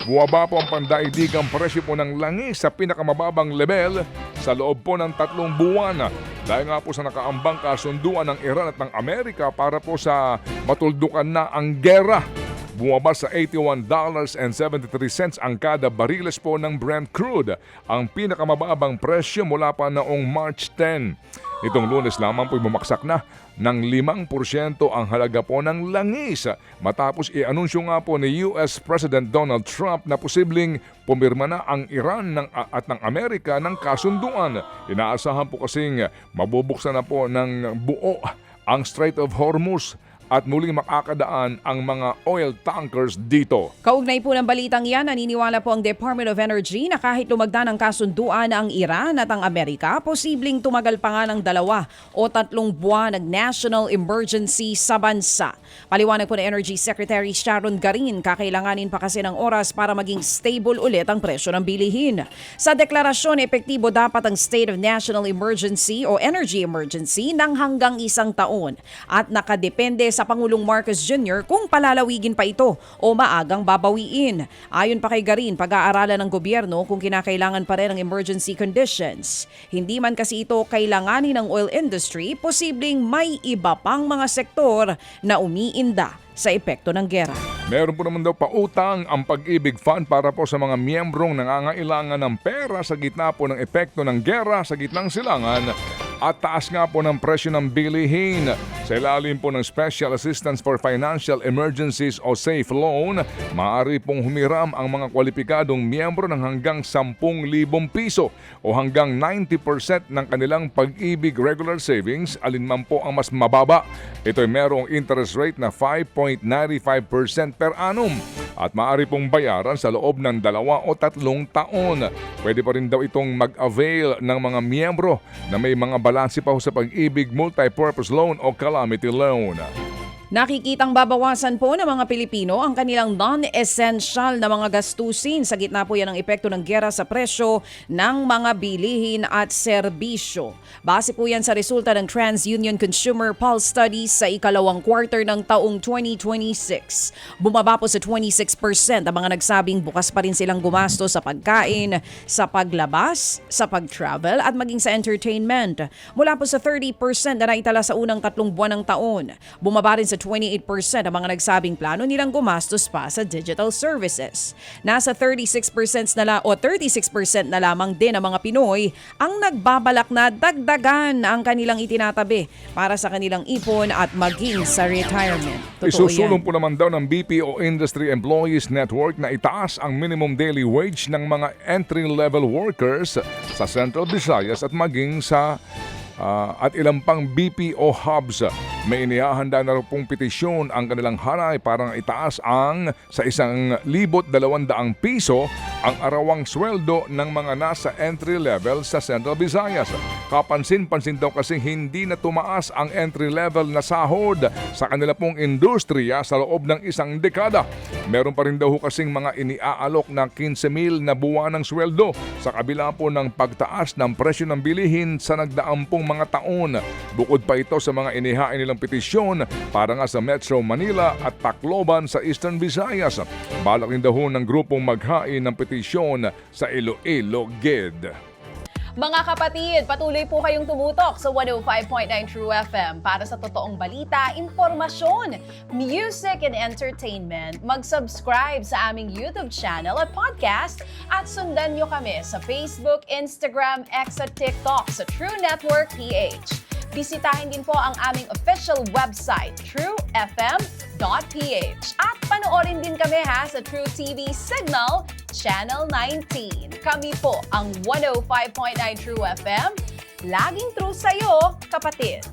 Buwaba po ang pandaigdigang presyo po ng langis sa pinakamababang level sa loob po ng 3 buwan. Dahil nga po sa nakaambang kasunduan ng Iran at ng Amerika para po sa matuldukan na ang gera. Bumaba sa $81.73 ang kada bariles po ng Brent crude, ang pinakamababang presyo mula pa noong March 10. Nitong Lunes lamang po bumaksak na ng 5% ang halaga po ng langis matapos i-anunsyo nga po ni US President Donald Trump na posibleng pumirma na ang Iran at ng Amerika ng kasunduan. Inaasahan po kasing mabubuksan na po ng buo ang Strait of Hormuz at muling makakadaan ang mga oil tankers dito. Kaugnay po ng balitang yan, naniniwala po ang Department of Energy na kahit lumagda ng kasunduan ang Iran at ang Amerika, posibleng tumagal pa nga ng 2 o 3 buwan ng national emergency sa bansa. Paliwanag po ng Energy Secretary Sharon Garin, kakailanganin pa kasi ng oras para maging stable ulit ang presyo ng bilihin. Sa deklarasyon, epektibo dapat ang State of National Emergency o Energy Emergency ng hanggang 1 taon at nakadepende sa Pangulong Marcos Jr. kung palalawigin pa ito o maagang babawiin. Ayon pa kay Garin, pag-aaralan ng gobyerno kung kinakailangan pa rin ang emergency conditions. Hindi man kasi ito kailanganin ng oil industry, posibleng may iba pang mga sektor na umiinda sa epekto ng gera. Meron po naman daw pautang ang Pag-ibig Fund para po sa mga miyembrong nangangailangan ng pera sa gitna po ng epekto ng gera sa gitnang silangan at taas nga po ng presyo ng bilihin. Sa ilalim po ng Special Assistance for Financial Emergencies o SAFE Loan, maaari pong humiram ang mga kwalipikadong miyembro ng hanggang 10,000 piso o hanggang 90% ng kanilang Pag-ibig regular savings, alinman po ang mas mababa. Ito ay merong interest rate na 5.95% per annum at maaari pong bayaran sa loob ng 2 o 3 taon. Pwede pa rin daw itong mag-avail ng mga miyembro na may mga balanse pa sa Pag-ibig Multi-Purpose Loan o Calamity Loan. Nakikitang babawasan po ng mga Pilipino ang kanilang non-essential na mga gastusin. Sa gitna po yan ang epekto ng gera sa presyo ng mga bilihin at serbisyo. Base po yan sa resulta ng TransUnion Consumer Pulse Studies sa ikalawang quarter ng taong 2026. Bumaba po sa 26% ang mga nagsabing bukas pa rin silang gumastos sa pagkain, sa paglabas, sa pag-travel at maging sa entertainment. Mula po sa 30% na naitala sa unang 3 buwan ng taon. Bumaba rin sa 28% ang mga nagsabing plano nilang gumastos pa sa digital services. Nasa 36% na lamang din ang mga Pinoy ang nagbabalak na dagdagan ang kanilang itinatabi para sa kanilang ipon at maging sa retirement. Isusulong po naman daw ng BPO Industry Employees Network na itaas ang minimum daily wage ng mga entry-level workers sa Central Visayas at maging sa at ilang pang BPO hubs. May inihahanda na rin pong petisyon ang kanilang hanay para itaas ang sa 1,200 piso ang arawang sweldo ng mga nasa entry level sa Central Visayas. Kapansin-pansin daw kasi hindi na tumaas ang entry level na sahod sa kanila pong industriya sa loob ng 1 dekada. Meron pa rin daw kasing mga iniaalok na 15,000 na buwan ng sweldo sa kabila po ng pagtaas ng presyo ng bilihin sa nagdaampong mga taon. Bukod pa ito sa mga inihain nilang petisyon para nga sa Metro Manila at Tacloban sa Eastern Visayas. Balak rin daw ng grupong maghain ng petisyon sa Iloilo GID. Mga kapatid, patuloy po kayong tumutok sa 105.9 True FM para sa totoong balita, impormasyon, music and entertainment. Mag-subscribe sa aming YouTube channel at podcast at sundan nyo kami sa Facebook, Instagram, X at TikTok sa True Network PH. Bisitahin din po ang aming official website, truefm.ph. At panoorin din kami sa True TV Signal, Channel 19. Kami po ang 105.9 True FM. Laging true sa'yo, kapatid.